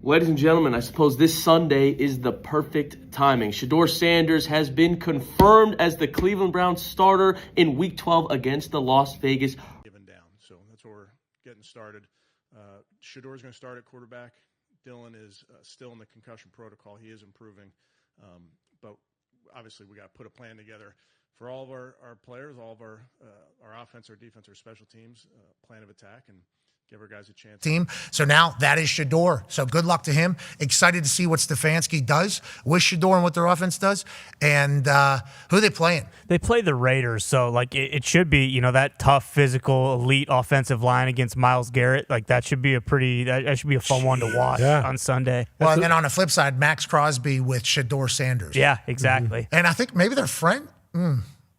Ladies and gentlemen, I suppose this Sunday is the perfect timing. Shedeur Sanders has been confirmed as the Cleveland Browns starter in Week 12 against the Las Vegas. Given down, so that's where we're getting started. Shedeur is going to start at quarterback. Dylan is still in the concussion protocol. He is improving, but obviously we got to put a plan together for all of our players, all of our offense, our defense, our special teams, plan of attack, and give our guys a chance. Team. So now that is Shedeur. So good luck to him. Excited to see what Stefanski does with Shedeur and what their offense does. And who are they playing? They play the Raiders, so like it should be, that tough, physical, elite offensive line against Myles Garrett. Like that should be a fun one to watch on Sunday. Well, and then on the flip side, Max Crosby with Shedeur Sanders. Yeah, exactly. Mm-hmm. And I think maybe they're friends.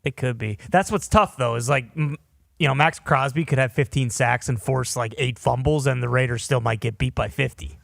It could be. That's what's tough though. Is like. Max Crosby could have 15 sacks and force like 8 fumbles, and the Raiders still might get beat by 50.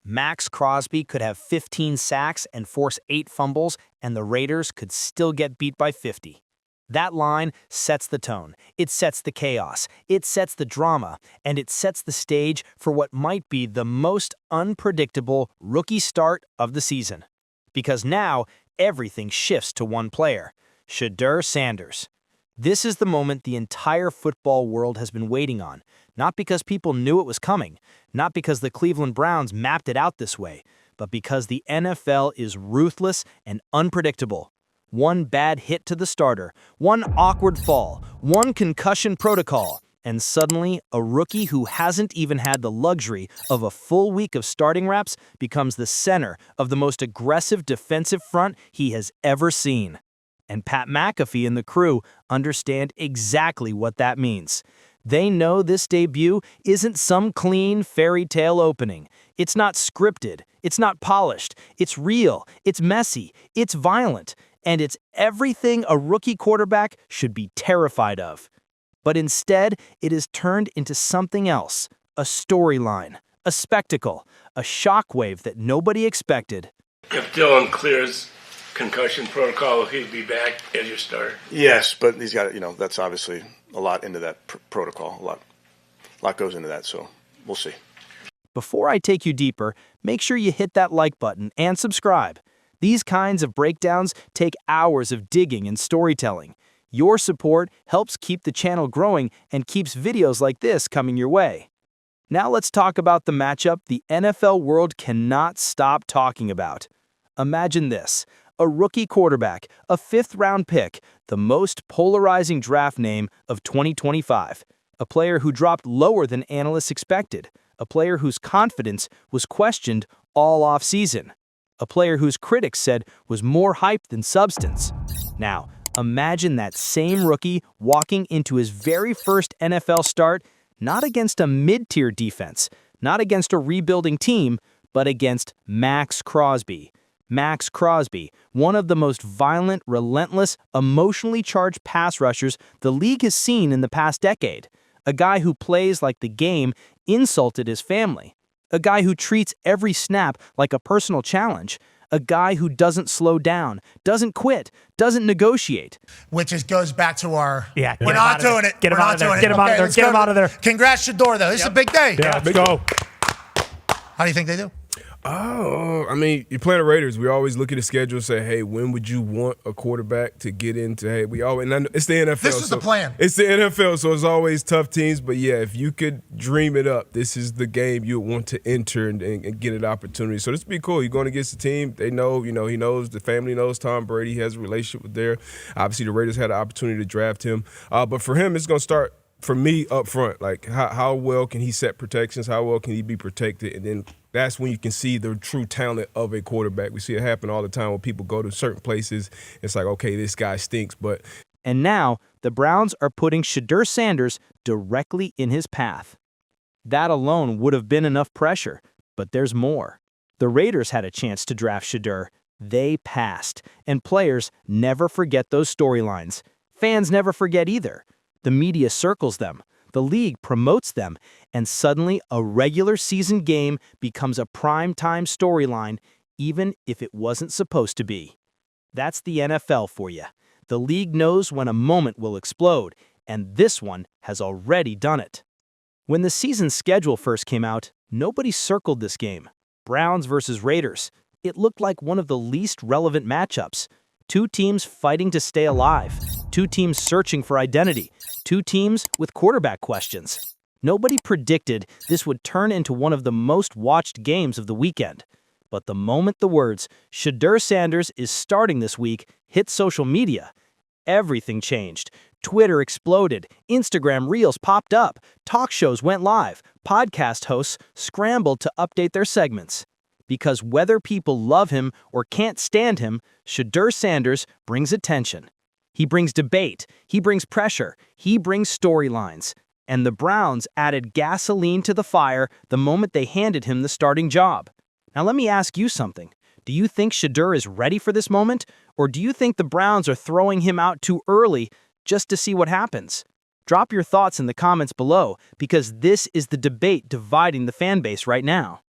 Max Crosby could have 15 sacks and force 8 fumbles, and the Raiders could still get beat by 50. That line sets the tone. It sets the chaos. It sets the drama, and it sets the stage for what might be the most unpredictable rookie start of the season. Because now, everything shifts to one player, Shedeur Sanders. This is the moment the entire football world has been waiting on, not because people knew it was coming, not because the Cleveland Browns mapped it out this way, but because the NFL is ruthless and unpredictable. One bad hit to the starter, one awkward fall, one concussion protocol, and suddenly a rookie who hasn't even had the luxury of a full week of starting reps becomes the center of the most aggressive defensive front he has ever seen. And Pat McAfee and the crew understand exactly what that means. They know this debut isn't some clean fairy tale opening. It's not scripted. It's not polished. It's real. It's messy. It's violent. And it's everything a rookie quarterback should be terrified of. But instead, it is turned into something else, a storyline, a spectacle, a shockwave that nobody expected. If Dylan clears concussion protocol, he'll be back as your starter. Yes, but he's got that's obviously a lot into that protocol. A lot goes into that, so we'll see. Before I take you deeper, make sure you hit that like button and subscribe. These kinds of breakdowns take hours of digging and storytelling. Your support helps keep the channel growing and keeps videos like this coming your way. Now let's talk about the matchup the NFL world cannot stop talking about. Imagine this. A rookie quarterback, a 5th-round pick, the most polarizing draft name of 2025. A player who dropped lower than analysts expected. A player whose confidence was questioned all offseason. A player whose critics said was more hype than substance. Now, imagine that same rookie walking into his very first NFL start, not against a mid-tier defense, not against a rebuilding team, but against Max Crosby. Max Crosby, one of the most violent, relentless, emotionally charged pass rushers the league has seen in the past decade. A guy who plays like the game insulted his family. A guy who treats every snap like a personal challenge. A guy who doesn't slow down, doesn't quit, doesn't negotiate. Which goes back to our, we're not doing it. Get him out of there. Get him out of there. Congrats, Shedeur, though. This is a big day. Yeah, let's go. How do you think they do? Oh, I mean, you're playing the Raiders. We always look at the schedule and say, hey, when would you want a quarterback to get into? Hey, it's the NFL. This is the plan. It's the NFL, so it's always tough teams. But, yeah, if you could dream it up, this is the game you would want to enter and get an opportunity. So this would be cool. You're going against the team. They know, he knows, the family knows Tom Brady. He has a relationship with there. Obviously, the Raiders had an opportunity to draft him. But for him, it's going to start, for me, up front. Like, how well can he set protections? How well can he be protected? And then that's when you can see the true talent of a quarterback. We see it happen all the time when people go to certain places. It's like, okay, this guy stinks. And now, the Browns are putting Shedeur Sanders directly in his path. That alone would have been enough pressure, but there's more. The Raiders had a chance to draft Shedeur. They passed. And players never forget those storylines. Fans never forget either. The media circles them. The league promotes them, and suddenly a regular season game becomes a primetime storyline, even if it wasn't supposed to be. That's the NFL for you. The league knows when a moment will explode, and this one has already done it. When the season schedule first came out, nobody circled this game. Browns versus Raiders. It looked like one of the least relevant matchups. Two teams fighting to stay alive. Two teams searching for identity. Two teams with quarterback questions. Nobody predicted this would turn into one of the most watched games of the weekend. But the moment the words, Shedeur Sanders is starting this week, hit social media, everything changed. Twitter exploded, Instagram Reels popped up, talk shows went live, podcast hosts scrambled to update their segments. Because whether people love him or can't stand him, Shedeur Sanders brings attention. He brings debate, he brings pressure, he brings storylines. And the Browns added gasoline to the fire the moment they handed him the starting job. Now let me ask you something. Do you think Shedeur is ready for this moment? Or do you think the Browns are throwing him out too early just to see what happens? Drop your thoughts in the comments below, because this is the debate dividing the fan base right now.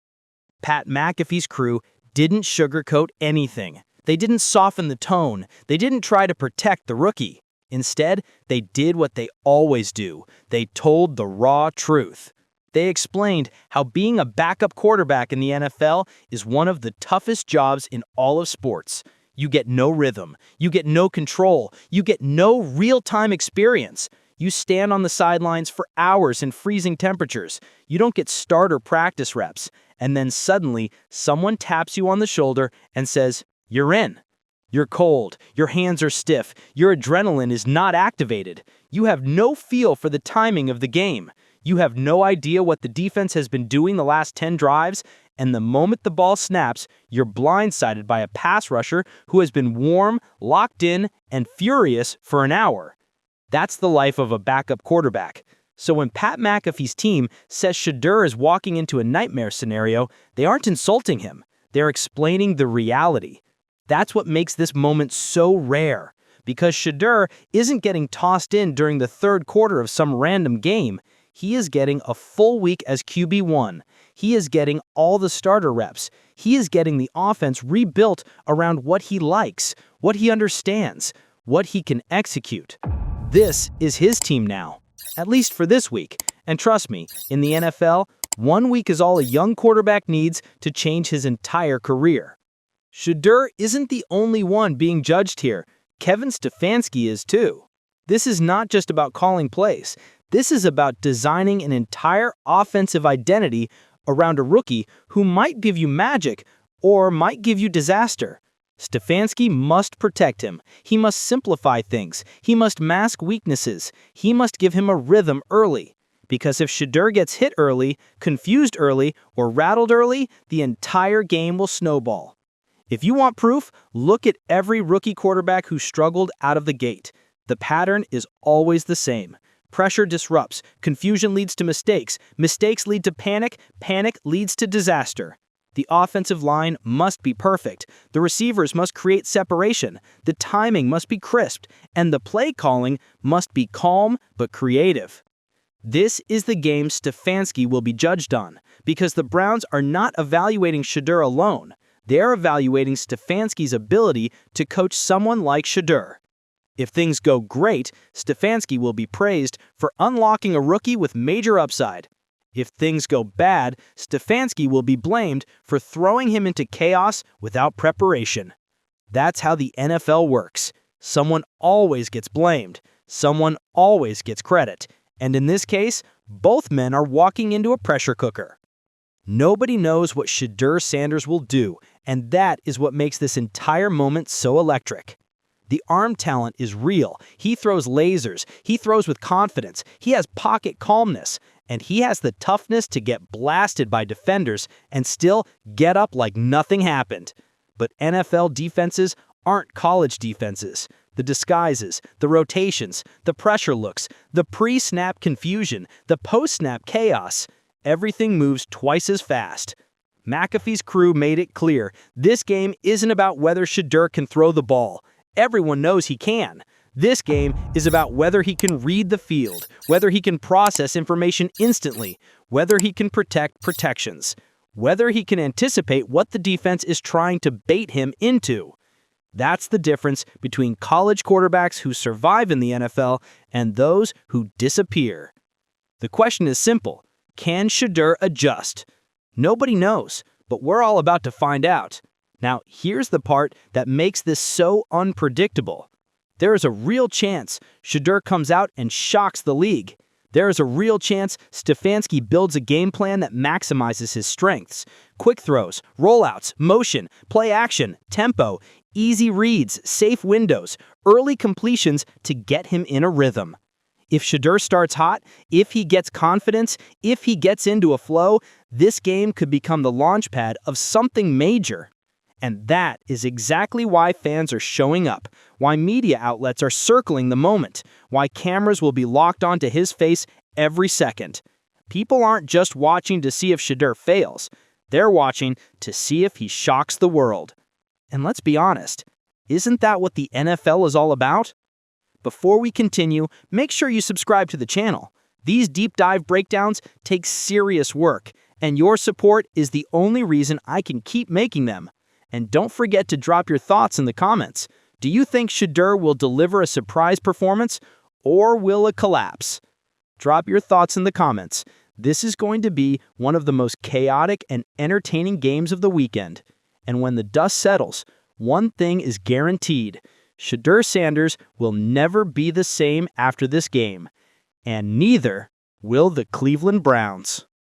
Pat McAfee's crew didn't sugarcoat anything. They didn't soften the tone. They didn't try to protect the rookie. Instead, they did what they always do. They told the raw truth. They explained how being a backup quarterback in the NFL is one of the toughest jobs in all of sports. You get no rhythm. You get no control. You get no real-time experience. You stand on the sidelines for hours in freezing temperatures. You don't get starter practice reps. And then suddenly, someone taps you on the shoulder and says, "You're in." You're cold. Your hands are stiff. Your adrenaline is not activated. You have no feel for the timing of the game. You have no idea what the defense has been doing the last 10 drives. And the moment the ball snaps, you're blindsided by a pass rusher who has been warm, locked in, and furious for an hour. That's the life of a backup quarterback. So when Pat McAfee's team says Shedeur is walking into a nightmare scenario, they aren't insulting him. They're explaining the reality. That's what makes this moment so rare. Because Shedeur isn't getting tossed in during the third quarter of some random game. He is getting a full week as QB1. He is getting all the starter reps. He is getting the offense rebuilt around what he likes, what he understands, what he can execute. This is his team now, at least for this week. And trust me, in the NFL, 1 week is all a young quarterback needs to change his entire career. Shedeur isn't the only one being judged here. Kevin Stefanski is too. This is not just about calling plays. This is about designing an entire offensive identity around a rookie who might give you magic or might give you disaster. Stefanski must protect him. He must simplify things. He must mask weaknesses. He must give him a rhythm early. Because if Shedeur gets hit early, confused early, or rattled early, the entire game will snowball. If you want proof, look at every rookie quarterback who struggled out of the gate. The pattern is always the same. Pressure disrupts, confusion leads to mistakes, mistakes lead to panic, panic leads to disaster. The offensive line must be perfect, the receivers must create separation, the timing must be crisp, and the play calling must be calm but creative. This is the game Stefanski will be judged on, because the Browns are not evaluating Shedeur alone. They're evaluating Stefanski's ability to coach someone like Shedeur. If things go great, Stefanski will be praised for unlocking a rookie with major upside. If things go bad, Stefanski will be blamed for throwing him into chaos without preparation. That's how the NFL works. Someone always gets blamed. Someone always gets credit. And in this case, both men are walking into a pressure cooker. Nobody knows what Shedeur Sanders will do, and that is what makes this entire moment so electric. The arm talent is real. He throws lasers. He throws with confidence. He has pocket calmness. And he has the toughness to get blasted by defenders and still get up like nothing happened. But NFL defenses aren't college defenses. The disguises, the rotations, the pressure looks, the pre-snap confusion, the post-snap chaos. Everything moves twice as fast. McAfee's crew made it clear this game isn't about whether Shedeur can throw the ball. Everyone knows he can. This game is about whether he can read the field, whether he can process information instantly, whether he can protect protections, whether he can anticipate what the defense is trying to bait him into. That's the difference between college quarterbacks who survive in the NFL and those who disappear. The question is simple. Can Shedeur adjust? Nobody knows, But we're all about to find out. Now, here's the part that makes this so unpredictable. There is a real chance Shedeur comes out and shocks the league. There is a real chance Stefanski builds a game plan that maximizes his strengths. Quick throws, rollouts, motion, play action, tempo, easy reads, safe windows, early completions to get him in a rhythm. If Shedeur starts hot, if he gets confidence, if he gets into a flow, this game could become the launchpad of something major. And that is exactly why fans are showing up, why media outlets are circling the moment, why cameras will be locked onto his face every second. People aren't just watching to see if Shedeur fails. They're watching to see if he shocks the world. And let's be honest, isn't that what the NFL is all about? Before we continue, make sure you subscribe to the channel. These deep dive breakdowns take serious work, and your support is the only reason I can keep making them. And don't forget to drop your thoughts in the comments. Do you think Shedeur will deliver a surprise performance, or will it collapse? Drop your thoughts in the comments. This is going to be one of the most chaotic and entertaining games of the weekend. And when the dust settles, one thing is guaranteed. Shedeur Sanders will never be the same after this game. And neither will the Cleveland Browns.